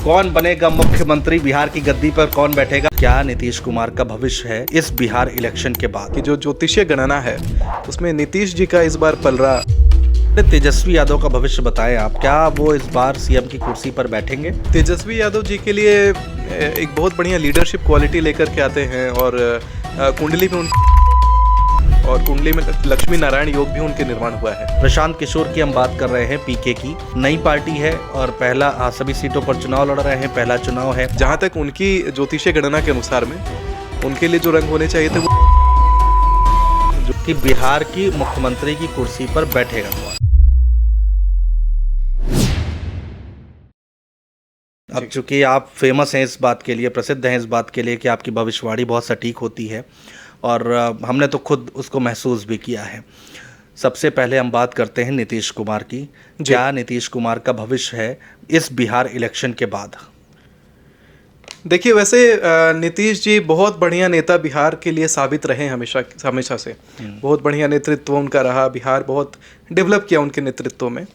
कौन बनेगा मुख्यमंत्री, बिहार की गद्दी पर कौन बैठेगा, क्या नीतीश कुमार का भविष्य है इस बिहार इलेक्शन के बाद। कि जो ज्योतिषीय गणना है उसमें नीतीश जी का इस बार पलड़ा। तेजस्वी यादव का भविष्य बताएं आप, क्या वो इस बार सीएम की कुर्सी पर बैठेंगे। तेजस्वी यादव जी के लिए एक बहुत बढ़िया लीडरशिप क्वालिटी लेकर के आते हैं और कुंडली में लक्ष्मी नारायण योग भी उनके निर्माण हुआ है। प्रशांत किशोर की हम बात कर रहे हैं, पीके की नई पार्टी है और पहला सभी सीटों पर चुनाव लड़ रहे हैं, पहला चुनाव है। जहां तक उनकी ज्योतिषीय गणना के अनुसार में उनके लिए जो रंग होने चाहिए थे वो कि बिहार की मुख्यमंत्री की कुर्सी पर बैठेगा। अब चूंकि आप फेमस हैं इस बात के लिए, प्रसिद्ध हैं इस बात के लिए कि आपकी भविष्यवाणी बहुत सटीक होती है और हमने तो खुद उसको महसूस भी किया है। सबसे पहले हम बात करते हैं नीतीश कुमार की। क्या नीतीश कुमार का भविष्य है इस बिहार इलेक्शन के बाद। देखिए, वैसे नीतीश जी बहुत बढ़िया नेता बिहार के लिए साबित रहे हमेशा से। बहुत बढ़िया नेतृत्व उनका रहा, बिहार बहुत डेवलप किया उनके नेतृत्व में।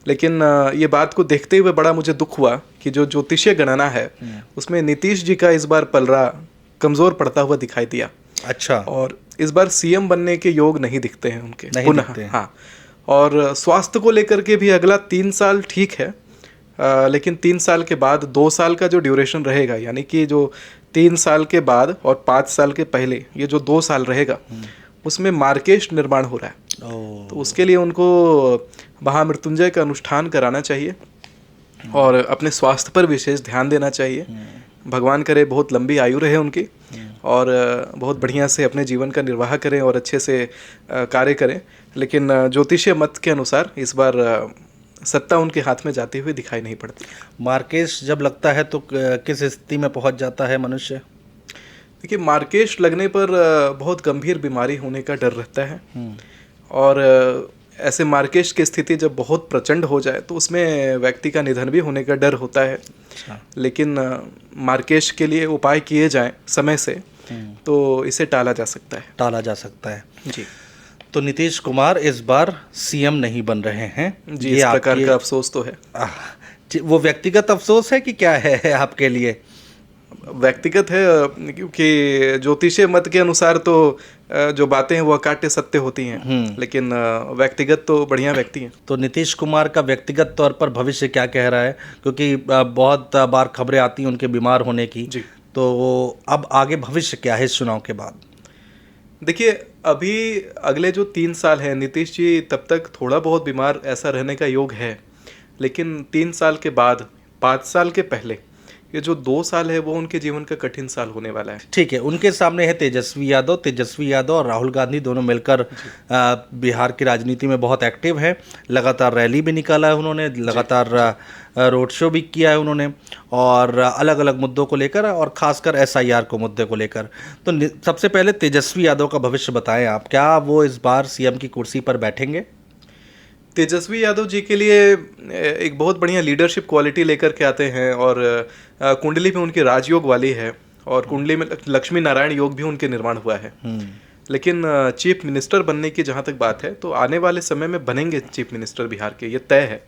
लेकिन ये बात को देखते हुए बड़ा मुझे दुख हुआ कि जो ज्योतिषीय गणना है उसमें नीतीश जी का इस बार पलड़ा कमज़ोर पड़ता हुआ दिखाई दिया। अच्छा। और इस बार सीएम बनने के योग नहीं दिखते हैं उनके, नहीं दिखते हैं। हाँ। और स्वास्थ्य को लेकर के भी अगला 3 साल ठीक है, लेकिन 3 साल के बाद 2 साल का जो ड्यूरेशन रहेगा, यानी कि जो 3 साल के बाद और 5 साल के पहले ये जो 2 साल रहेगा उसमें मार्केश निर्माण हो रहा है। तो उसके लिए उनको महामृत्युंजय का अनुष्ठान कराना चाहिए और अपने स्वास्थ्य पर विशेष ध्यान देना चाहिए। भगवान करे बहुत लंबी आयु रहे उनकी और बहुत बढ़िया से अपने जीवन का निर्वाह करें और अच्छे से कार्य करें। लेकिन ज्योतिषीय मत के अनुसार इस बार सत्ता उनके हाथ में जाती हुई दिखाई नहीं पड़ती। मार्केश जब लगता है तो किस स्थिति में पहुंच जाता है मनुष्य। देखिए, मार्केश लगने पर बहुत गंभीर बीमारी होने का डर रहता है और ऐसे मार्केश की स्थिति जब बहुत प्रचंड हो जाए तो उसमें व्यक्ति का निधन भी होने का डर होता है। लेकिन मार्केश के लिए उपाय किए जाएं समय से तो इसे टाला जा सकता है। जी। तो नीतीश कुमार इस बार सीएम नहीं बन रहे हैं जी, इस प्रकार का अफसोस तो है। वो व्यक्तिगत अफसोस है कि क्या है आपके लिए। व्यक्तिगत है, क्योंकि ज्योतिषीय मत के अनुसार तो जो बातें हैं वो अकाट्य सत्य होती हैं, लेकिन व्यक्तिगत तो बढ़िया व्यक्ति हैं। तो नीतीश कुमार का व्यक्तिगत तौर पर भविष्य क्या कह रहा है, क्योंकि बहुत बार खबरें आती हैं उनके बीमार होने की। जी। तो अब आगे भविष्य क्या है इस चुनाव के बाद। देखिए, अभी अगले जो 3 साल हैं नीतीश जी तब तक थोड़ा बहुत बीमार ऐसा रहने का योग है, लेकिन 3 साल के बाद 5 साल के पहले ये जो 2 साल है वो उनके जीवन का कठिन साल होने वाला है। ठीक है, उनके सामने है तेजस्वी यादव और राहुल गांधी, दोनों मिलकर बिहार की राजनीति में बहुत एक्टिव हैं। लगातार रैली भी निकाला है उन्होंने, लगातार रोड शो भी किया है उन्होंने और अलग अलग मुद्दों को लेकर और खासकर एसआईआर को मुद्दे को लेकर। तो सबसे पहले तेजस्वी यादव का भविष्य बताएं आप, क्या वो इस बार सीएम की कुर्सी पर बैठेंगे। तेजस्वी यादव जी के लिए एक बहुत बढ़िया लीडरशिप क्वालिटी लेकर के आते हैं और कुंडली में उनकी राजयोग वाली है और कुंडली में लक्ष्मी नारायण योग भी उनके निर्माण हुआ है। लेकिन चीफ मिनिस्टर बनने की जहाँ तक बात है तो आने वाले समय में बनेंगे चीफ मिनिस्टर बिहार के, ये तय है।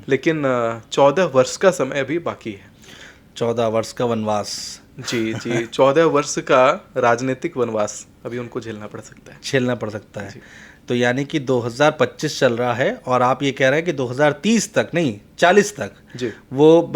लेकिन 14 वर्ष का समय अभी बाकी है। 14 वर्ष का वनवास। जी 14 वर्ष का राजनीतिक वनवास अभी उनको झेलना पड़ सकता है। तो यानी कि 2025 चल रहा है और आप ये कह रहे हैं कि 2030 तक नहीं 40 तक जी वो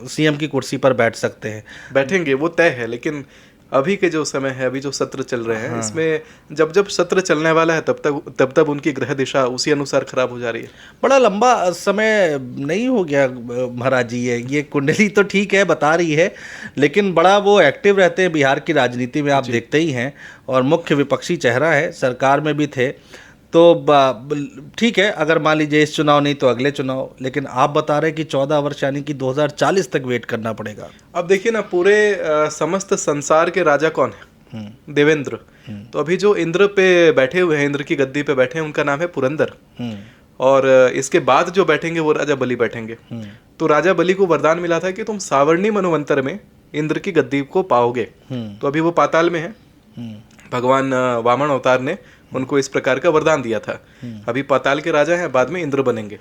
सीएम की कुर्सी पर बैठेंगे, वो तय है। लेकिन अभी के जो समय है, अभी जो सत्र चल रहे हैं, इसमें जब सत्र चलने वाला है तब उनकी ग्रह दिशा उसी अनुसार खराब हो जा रही है। बड़ा लंबा समय नहीं हो गया महाराज जी। ये कुंडली तो ठीक है बता रही है, लेकिन बड़ा वो एक्टिव रहते हैं बिहार की राजनीति में, आप देखते ही हैं, और मुख्य विपक्षी चेहरा है, सरकार में भी थे। तो ठीक है, अगर मान लीजिए इस चुनाव नहीं तो अगले चुनाव, लेकिन आप बता रहे हैं कि 14 वर्ष यानी कि 2040 तक वेट करना पड़ेगा। अब देखिए ना, पूरे समस्त संसार के राजा कौन है? देवेंद्र। तो अभी जो इंद्र पे बैठे हुए हैं, इंद्र की गद्दी पे बैठे हैं, उनका नाम है पुरंदर। और इसके बाद जो बैठेंगे वो राजा बलि बैठेंगे। तो राजा बलि को वरदान मिला था कि तुम सावर्णी मनवंतर में इंद्र की गद्दी को पाओगे। तो अभी वो पाताल में है। भगवान वामन अवतार ने उनको इस प्रकार का वरदान दिया था। अभी पाताल के राजा हैं, बाद में इंद्र बनेंगे।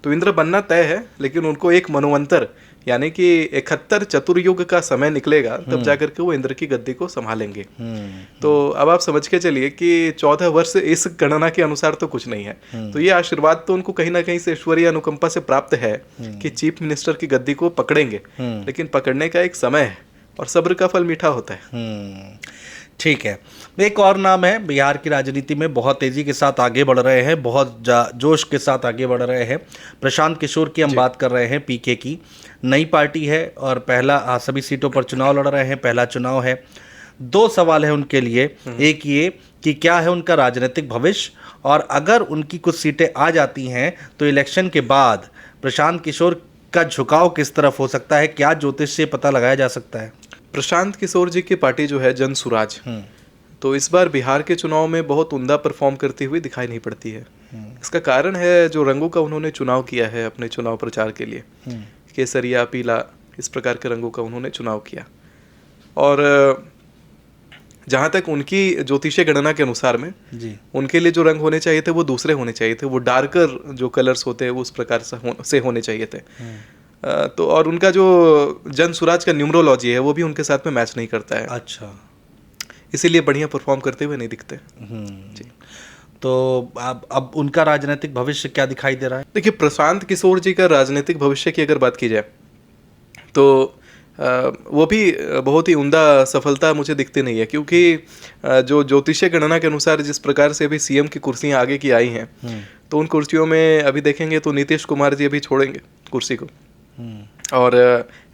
तो इंद्र बनना तय है, लेकिन उनको एक मनवंतर यानी कि 71 चतुर्युग का समय निकलेगा तब जाकर के वो इंद्र की गद्दी को संभालेंगे। तो अब आप समझ के चलिए कि 14 वर्ष इस गणना के अनुसार तो कुछ नहीं है। तो ये आशीर्वाद तो उनको कहीं ना कहीं से ईश्वरीय अनुकंपा से प्राप्त है कि चीफ मिनिस्टर की गद्दी को पकड़ेंगे, लेकिन पकड़ने का एक समय है और सब्र का फल मीठा होता है। ठीक है। एक और नाम है बिहार की राजनीति में बहुत तेजी के साथ आगे बढ़ रहे हैं, बहुत जोश के साथ आगे बढ़ रहे हैं। प्रशांत किशोर की हम बात कर रहे हैं, पीके की नई पार्टी है और पहला सभी सीटों पर चुनाव लड़ रहे हैं, पहला चुनाव है। 2 सवाल है उनके लिए। एक ये कि क्या है उनका राजनीतिक भविष्य, और अगर उनकी कुछ सीटें आ जाती हैं तो इलेक्शन के बाद प्रशांत किशोर का झुकाव किस तरफ हो सकता है, क्या ज्योतिष से पता लगाया जा सकता है? प्रशांत किशोर जी की पार्टी जो है जन सुराज, तो इस बार बिहार के चुनाव में बहुत उम्दा परफॉर्म करती हुई दिखाई नहीं पड़ती है। इसका कारण है जो रंगों का उन्होंने चुनाव किया है अपने चुनाव प्रचार के लिए, केसरिया, पीला, इस प्रकार के रंगों का उन्होंने चुनाव किया। और जहाँ तक उनकी ज्योतिषीय गणना के अनुसार में उनके लिए जो रंग होने चाहिए थे वो दूसरे होने चाहिए थे, वो डार्कर जो कलर्स होते हैं वो उस प्रकार से होने चाहिए थे। तो और उनका जो जन सुराज का न्यूमरोलॉजी है वो भी उनके साथ में मैच नहीं करता है। अच्छा, इसीलिए बढ़िया परफॉर्म करते हुए नहीं दिखते। जी। तो अब उनका राजनीतिक भविष्य क्या दिखाई दे रहा है? देखिए, प्रशांत किशोर जी का राजनीतिक भविष्य की अगर बात की जाए तो वो भी बहुत ही उम्दा सफलता मुझे दिखती नहीं है, क्योंकि जो ज्योतिषीय गणना के अनुसार जिस प्रकार से अभी सीएम की कुर्सियां आगे की आई हैं, तो उन कुर्सियों में अभी देखेंगे तो नीतीश कुमार जी अभी छोड़ेंगे कुर्सी को, और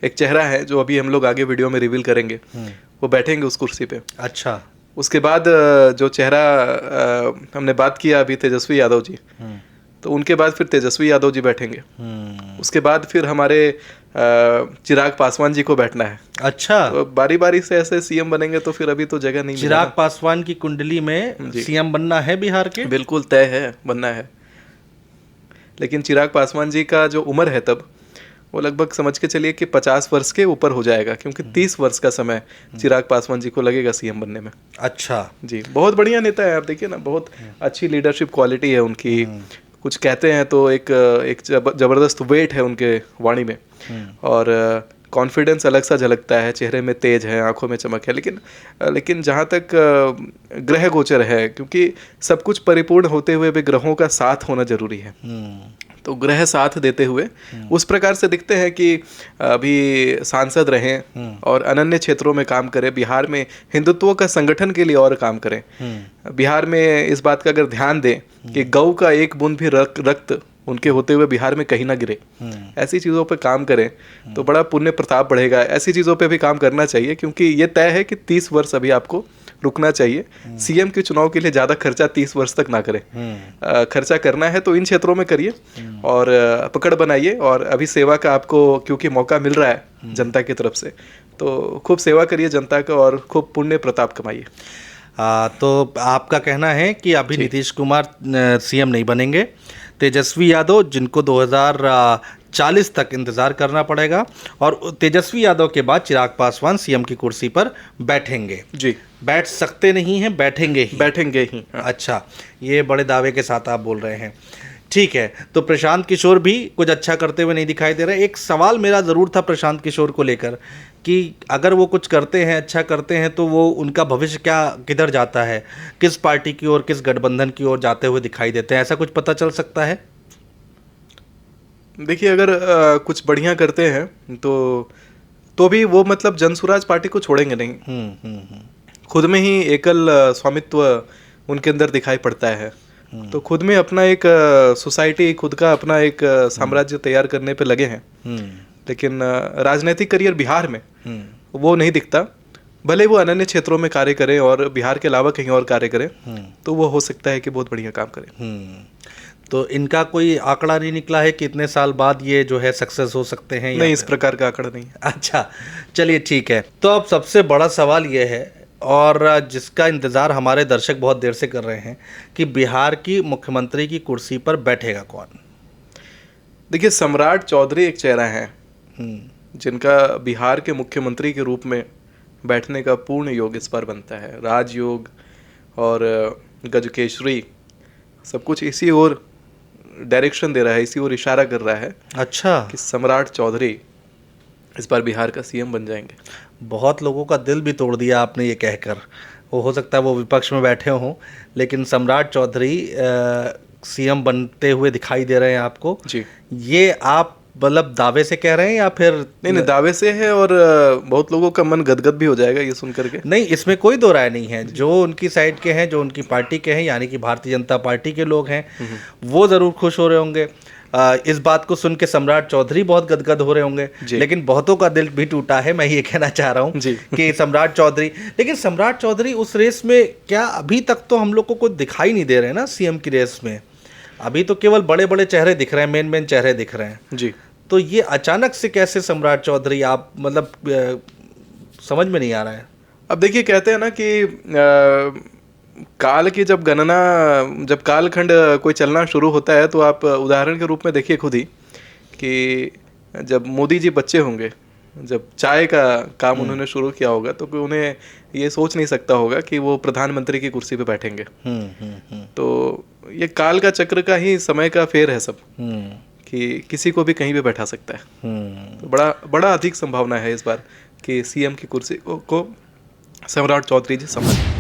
एक चेहरा है जो अभी हम लोग आगे वीडियो में रिवील करेंगे, वो बैठेंगे उस कुर्सी पे। अच्छा। उसके बाद जो चेहरा हमने बात किया अभी तेजस्वी यादव जी, तो उनके बाद फिर तेजस्वी यादव जी बैठेंगे। उसके बाद फिर हमारे चिराग पासवान जी को बैठना है। अच्छा, तो बारी बारी से ऐसे सीएम बनेंगे तो फिर अभी तो जगह नहीं। चिराग पासवान की कुंडली में सीएम बनना है बिहार के? बिल्कुल तय है, बनना है। लेकिन चिराग पासवान जी का जो उम्र है तब वो लगभग समझ के चलिए कि 50 वर्ष के ऊपर हो जाएगा, क्योंकि 30 वर्ष का समय चिराग पासवान जी को लगेगा सीएम बनने में। अच्छा जी, बहुत बढ़िया नेता है। आप देखिए ना, बहुत अच्छी लीडरशिप क्वालिटी है उनकी। कुछ कहते हैं तो एक जबरदस्त वेट है उनके वाणी में, और कॉन्फिडेंस अलग सा झलकता है, चेहरे में तेज है, आंखों में चमक है। लेकिन जहाँ तक ग्रह गोचर है, क्योंकि सब कुछ परिपूर्ण होते हुए भी ग्रहों का साथ होना जरूरी है, तो ग्रह साथ देते हुए उस प्रकार से दिखते हैं कि अभी सांसद रहें और अनन्य क्षेत्रों में काम करें, बिहार में हिंदुत्व का संगठन के लिए और काम करें। बिहार में इस बात का अगर ध्यान दें कि गौ का एक बूंद भी रक्त उनके होते हुए बिहार में कहीं ना गिरे, ऐसी चीज़ों पे काम करें तो बड़ा पुण्य प्रताप बढ़ेगा। ऐसी चीज़ों पे भी काम करना चाहिए, क्योंकि ये तय है कि 30 वर्ष अभी आपको रुकना चाहिए। सीएम के चुनाव के लिए ज़्यादा खर्चा 30 वर्ष तक ना करें। खर्चा करना है तो इन क्षेत्रों में करिए और पकड़ बनाइए, और अभी सेवा का आपको क्योंकि मौका मिल रहा है जनता की तरफ से, तो खूब सेवा करिए जनता का और खूब पुण्य प्रताप कमाइए। तो आपका कहना है कि अभी नीतीश कुमार सीएम नहीं बनेंगे, तेजस्वी यादव जिनको 2040 तक इंतजार करना पड़ेगा, और तेजस्वी यादव के बाद चिराग पासवान सीएम की कुर्सी पर बैठेंगे। जी, बैठ सकते नहीं हैं, बैठेंगे ही। बैठेंगे ही। अच्छा, ये बड़े दावे के साथ आप बोल रहे हैं। ठीक है, तो प्रशांत किशोर भी कुछ अच्छा करते हुए नहीं दिखाई दे रहे। एक सवाल मेरा ज़रूर था प्रशांत किशोर को लेकर कि अगर वो कुछ करते हैं, अच्छा करते हैं, तो वो उनका भविष्य क्या किधर जाता है, किस पार्टी की ओर, किस गठबंधन की ओर जाते हुए दिखाई देते हैं, ऐसा कुछ पता चल सकता है? देखिए, अगर कुछ बढ़िया करते हैं तो भी वो मतलब जनसुराज पार्टी को छोड़ेंगे नहीं। खुद में ही एकल स्वामित्व उनके अंदर दिखाई पड़ता है, तो खुद में अपना एक सोसाइटी, खुद का अपना एक साम्राज्य तैयार करने पे लगे हैं। लेकिन राजनीतिक करियर बिहार में वो नहीं दिखता। भले वो अनन्य क्षेत्रों में कार्य करें और बिहार के अलावा कहीं और कार्य करें, तो वो हो सकता है कि बहुत बढ़िया काम करें। तो इनका कोई आंकड़ा नहीं निकला है कि इतने साल बाद ये जो है सक्सेस हो सकते हैं? नहीं, इस प्रकार का आंकड़ा नहीं। अच्छा, चलिए ठीक है। तो अब सबसे बड़ा सवाल ये है, और जिसका इंतज़ार हमारे दर्शक बहुत देर से कर रहे हैं, कि बिहार की मुख्यमंत्री की कुर्सी पर बैठेगा कौन? देखिए, सम्राट चौधरी एक चेहरा है जिनका बिहार के मुख्यमंत्री के रूप में बैठने का पूर्ण योग इस बार बनता है। राजयोग और गजकेशरी सब कुछ इसी ओर डायरेक्शन दे रहा है, इसी ओर इशारा कर रहा है। अच्छा, कि सम्राट चौधरी इस बार बिहार का सीएम बन जाएंगे। बहुत लोगों का दिल भी तोड़ दिया आपने ये कहकर। वो हो सकता है वो विपक्ष में बैठे हों, लेकिन सम्राट चौधरी सीएम बनते हुए दिखाई दे रहे हैं आपको। जी। ये आप मतलब दावे से कह रहे हैं या फिर? नहीं, दावे से है, और बहुत लोगों का मन गदगद भी हो जाएगा ये सुन करके। नहीं, इसमें कोई दो राय नहीं है। जो उनकी साइड के हैं, जो उनकी पार्टी के हैं, यानी कि भारतीय जनता पार्टी के लोग हैं, वो ज़रूर खुश हो रहे होंगे। इस बात को सुन के सम्राट चौधरी बहुत गदगद हो रहे होंगे, लेकिन बहुतों का दिल भी टूटा है। मैं ये कहना चाह रहा हूँ कि सम्राट चौधरी, लेकिन सम्राट चौधरी उस रेस में क्या अभी तक तो हम लोग को कुछ दिखाई नहीं दे रहे हैं ना सीएम की रेस में। अभी तो केवल बड़े बड़े चेहरे दिख रहे हैं, मेन चेहरे दिख रहे हैं जी। तो ये अचानक से कैसे सम्राट चौधरी, आप मतलब समझ में नहीं आ रहा है। अब देखिए, कहते हैं ना कि काल की जब गणना, जब कालखंड कोई चलना शुरू होता है, तो आप उदाहरण के रूप में देखिए खुद ही कि जब मोदी जी बच्चे होंगे, जब चाय का काम उन्होंने शुरू किया होगा, तो कोई उन्हें ये सोच नहीं सकता होगा कि वो प्रधानमंत्री की कुर्सी पे बैठेंगे। तो ये काल का चक्र का ही, समय का फेर है सब, कि किसी को भी कहीं पे बैठा सकता है। तो बड़ा अधिक संभावना है इस बार कि सीएम की कुर्सी को सम्राट चौधरी जी संभालें।